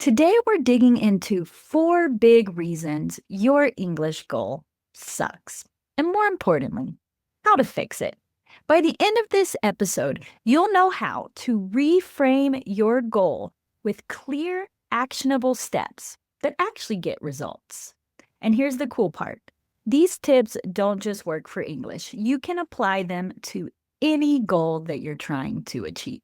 Today, we're digging into 4 big reasons your English goal sucks. And more importantly, how to fix it. By the end of this episode, you'll know how to reframe your goal with clear, actionable steps that actually get results. And here's the cool part these tips don't just work for English, you can apply them to any goal that you're trying to achieve.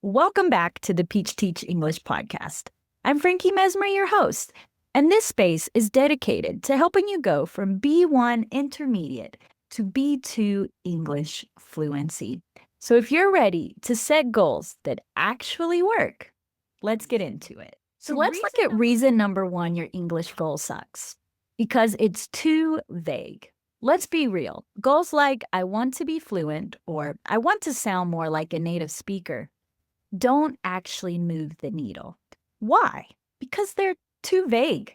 Welcome back to the Peach Teach English podcast. I'm Frankie Mesmer, your host, and this space is dedicated to helping you go from B1 intermediate to B2 English fluency. So if you're ready to set goals that actually work, let's get into it. So let's look at reason number 1 your English goal sucks. Because it's too vague. Let's be real. Goals like I want to be fluent or I want to sound more like a native speaker don't actually move the needle. Why? Because they're too vague.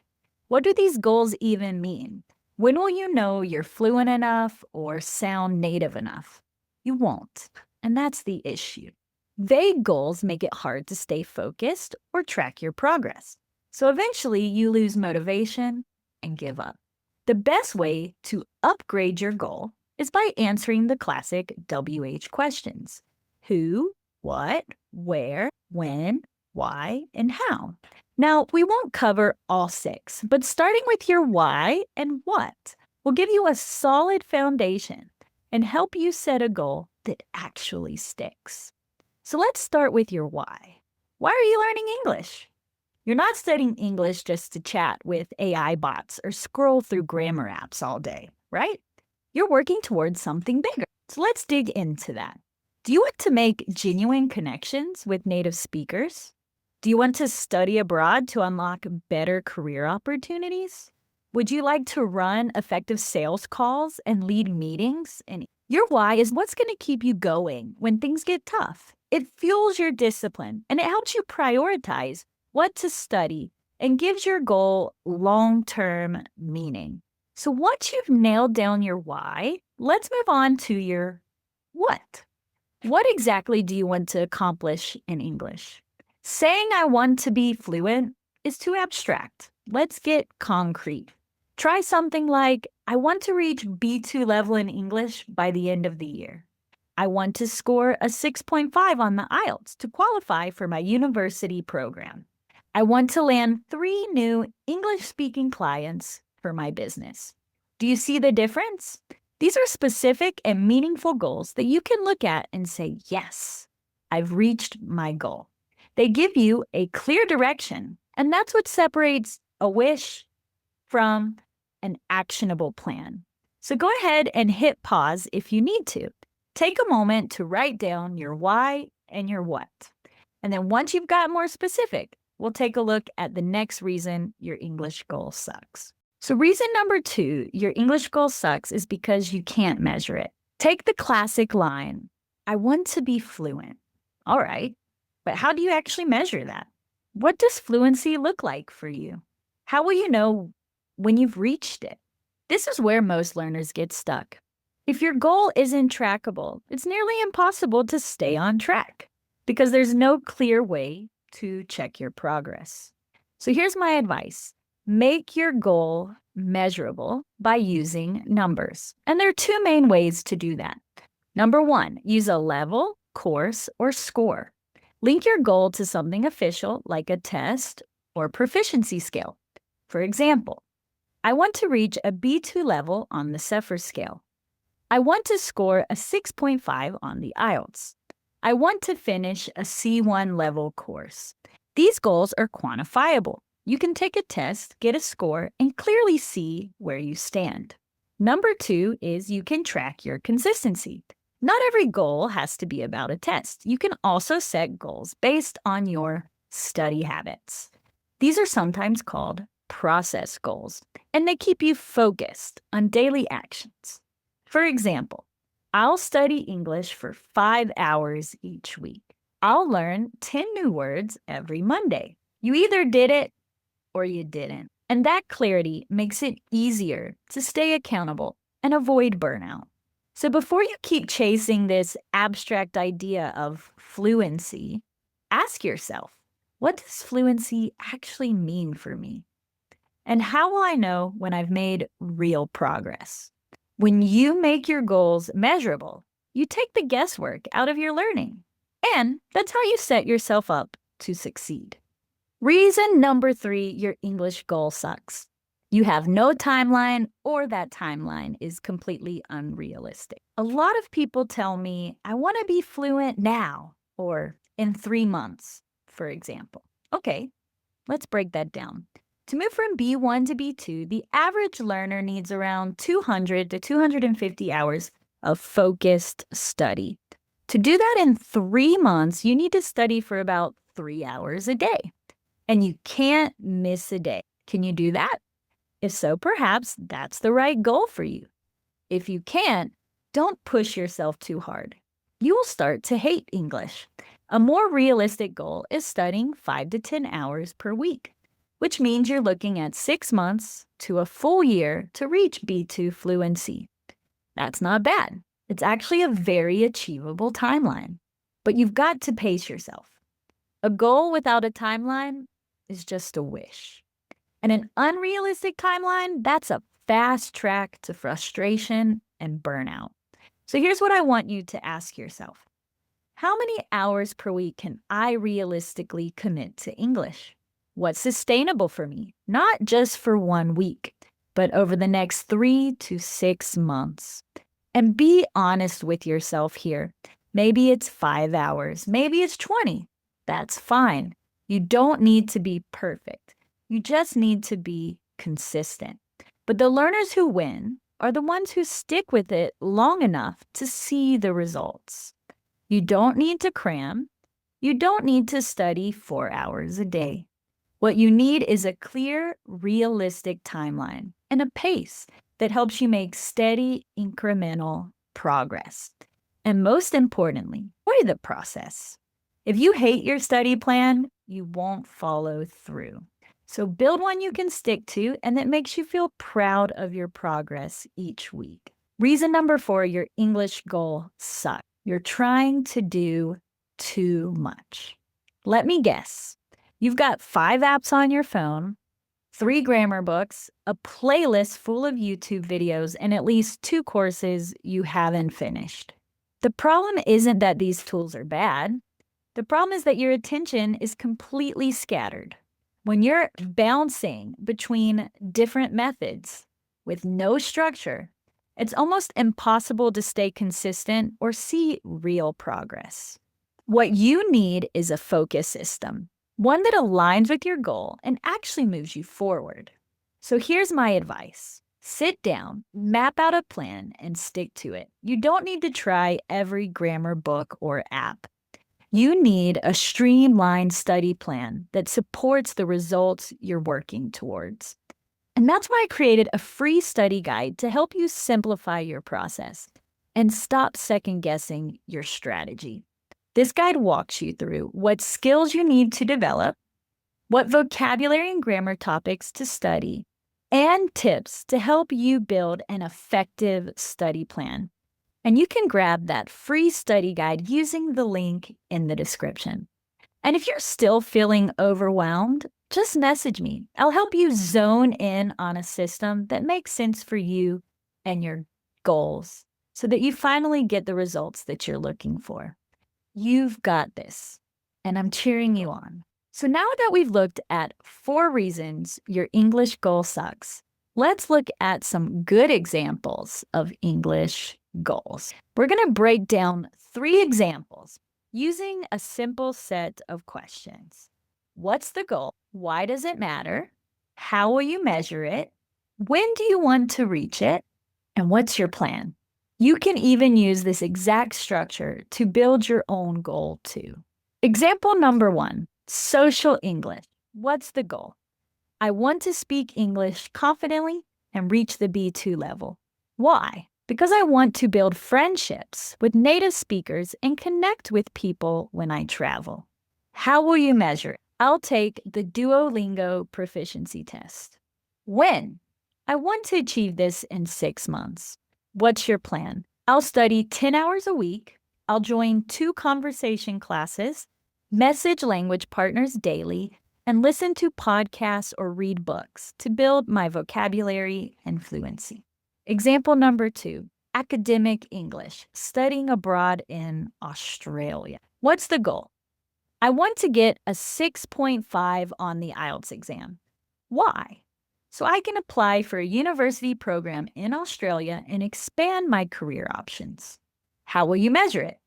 What do these goals even mean? When will you know you're fluent enough or sound native enough? You won't, and that's the issue. Vague goals make it hard to stay focused or track your progress. So eventually you lose motivation and give up. The best way to upgrade your goal is by answering the classic WH questions. Who, what, where, when, why, and how. Now, we won't cover all 6, but starting with your why and what will give you a solid foundation and help you set a goal that actually sticks. So let's start with your why. Why are you learning English? You're not studying English just to chat with AI bots or scroll through grammar apps all day, right? You're working towards something bigger. So let's dig into that. Do you want to make genuine connections with native speakers? Do you want to study abroad to unlock better career opportunities? Would you like to run effective sales calls and lead meetings? And your why is what's going to keep you going when things get tough. It fuels your discipline and it helps you prioritize what to study and gives your goal long-term meaning. So once you've nailed down your why, let's move on to your what. What exactly do you want to accomplish in English? Saying I want to be fluent is too abstract. Let's get concrete. Try something like, I want to reach B2 level in English by the end of the year. I want to score a 6.5 on the IELTS to qualify for my university program. I want to land 3 new English-speaking clients for my business. Do you see the difference? These are specific and meaningful goals that you can look at and say, yes, I've reached my goal. They give you a clear direction, and that's what separates a wish from an actionable plan. So go ahead and hit pause if you need to. Take a moment to write down your why and your what. And then once you've got more specific, we'll take a look at the next reason your English goal sucks. So reason number 2, your English goal sucks is because you can't measure it. Take the classic line, I want to be fluent. All right, but how do you actually measure that? What does fluency look like for you? How will you know when you've reached it? This is where most learners get stuck. If your goal isn't trackable, it's nearly impossible to stay on track because there's no clear way to check your progress. So here's my advice. Make your goal measurable by using numbers. And there are 2 main ways to do that. Number 1, use a level, course, or score. Link your goal to something official like a test or proficiency scale. For example, I want to reach a B2 level on the Cephers scale. I want to score a 6.5 on the IELTS. I want to finish a C1 level course. These goals are quantifiable. You can take a test, get a score, and clearly see where you stand. Number 2 is you can track your consistency. Not every goal has to be about a test. You can also set goals based on your study habits. These are sometimes called process goals, and they keep you focused on daily actions. For example, I'll study English for 5 hours each week. I'll learn 10 new words every Monday. You either did it or you didn't. And that clarity makes it easier to stay accountable and avoid burnout. So before you keep chasing this abstract idea of fluency, ask yourself, What does fluency actually mean for me? And how will I know when I've made real progress? When you make your goals measurable, you take the guesswork out of your learning. And that's how you set yourself up to succeed. Reason number 3 your English goal sucks. You have no timeline, or that timeline is completely unrealistic. A lot of people tell me, I want to be fluent now, or in 3 months, for example. Okay, let's break that down. To move from B1 to B2, the average learner needs around 200 to 250 hours of focused study. To do that in 3 months, you need to study for about 3 hours a day. And you can't miss a day. Can you do that? If so, perhaps that's the right goal for you. If you can't, don't push yourself too hard. You will start to hate English. A more realistic goal is studying 5 to 10 hours per week, which means you're looking at 6 months to a full year to reach B2 fluency. That's not bad. It's actually a very achievable timeline. But you've got to pace yourself. A goal without a timeline is just a wish. And an unrealistic timeline, that's a fast track to frustration and burnout. So here's what I want you to ask yourself. How many hours per week can I realistically commit to English? What's sustainable for me? Not just for 1 week, but over the next 3 to 6 months. And be honest with yourself here. Maybe it's 5 hours, maybe it's 20. That's fine. You don't need to be perfect. You just need to be consistent. But the learners who win are the ones who stick with it long enough to see the results. You don't need to cram. You don't need to study 4 hours a day. What you need is a clear, realistic timeline and a pace that helps you make steady, incremental progress. And most importantly, enjoy the process. If you hate your study plan, you won't follow through. So build one you can stick to and that makes you feel proud of your progress each week. Reason number 4, your English goal sucks. You're trying to do too much. Let me guess. You've got 5 apps on your phone, 3 grammar books, a playlist full of YouTube videos, and at least 2 courses you haven't finished. The problem isn't that these tools are bad. The problem is that your attention is completely scattered. When you're bouncing between different methods with no structure, it's almost impossible to stay consistent or see real progress. What you need is a focus system, one that aligns with your goal and actually moves you forward. So here's my advice. Sit down, map out a plan, and stick to it. You don't need to try every grammar book or app. You need a streamlined study plan that supports the results you're working towards. And that's why I created a free study guide to help you simplify your process and stop second-guessing your strategy. This guide walks you through what skills you need to develop, what vocabulary and grammar topics to study, and tips to help you build an effective study plan. And you can grab that free study guide using the link in the description. And if you're still feeling overwhelmed, just message me. I'll help you zone in on a system that makes sense for you and your goals so that you finally get the results that you're looking for. You've got this, and I'm cheering you on. So now that we've looked at 4 reasons your English goal sucks, let's look at some good examples of English goals. We're going to break down 3 examples using a simple set of questions. What's the goal? Why does it matter? How will you measure it? When do you want to reach it? And what's your plan? You can even use this exact structure to build your own goal too. Example number 1, social English. What's the goal? I want to speak English confidently and reach the B2 level. Why? Because I want to build friendships with native speakers and connect with people when I travel. How will you measure it? I'll take the Duolingo proficiency test. When? I want to achieve this in 6 months. What's your plan? I'll study 10 hours a week. I'll join 2 conversation classes, message language partners daily, and listen to podcasts or read books to build my vocabulary and fluency. Example number 2, academic English, studying abroad in Australia. What's the goal? I want to get a 6.5 on the IELTS exam. Why? So I can apply for a university program in Australia and expand my career options. How will you measure it?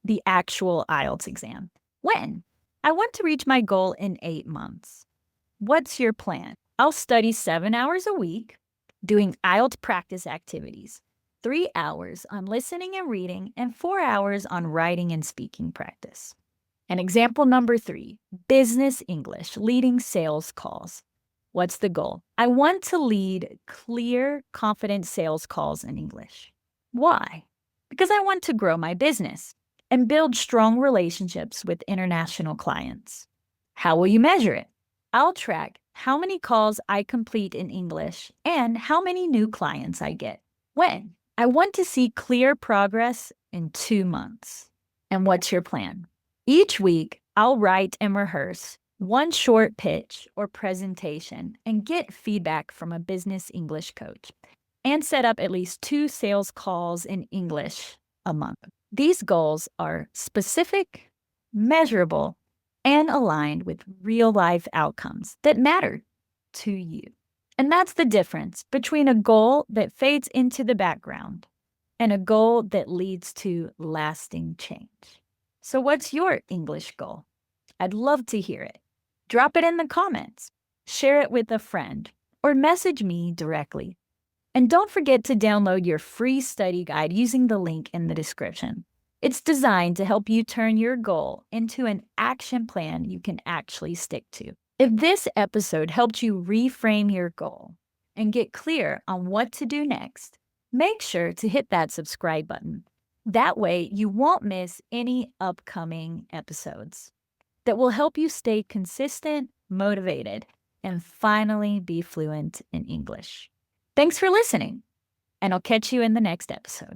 The actual IELTS exam. When? I want to reach my goal in 8 months. What's your plan? I'll study 7 hours a week, doing IELTS practice activities, 3 hours on listening and reading, and 4 hours on writing and speaking practice. And example number 3, business English, leading sales calls. What's the goal? I want to lead clear, confident sales calls in English. Why? Because I want to grow my business and build strong relationships with international clients. How will you measure it? I'll track how many calls I complete in English and how many new clients I get. When? I want to see clear progress in 2 months. And what's your plan? Each week, I'll write and rehearse one short pitch or presentation and get feedback from a business English coach, and set up at least 2 sales calls in English a month. These goals are specific, measurable, and aligned with real-life outcomes that matter to you. And that's the difference between a goal that fades into the background and a goal that leads to lasting change. So what's your English goal? I'd love to hear it. Drop it in the comments, share it with a friend, or message me directly. And don't forget to download your free study guide using the link in the description. It's designed to help you turn your goal into an action plan you can actually stick to. If this episode helped you reframe your goal and get clear on what to do next, make sure to hit that subscribe button. That way, you won't miss any upcoming episodes that will help you stay consistent, motivated, and finally be fluent in English. Thanks for listening, and I'll catch you in the next episode.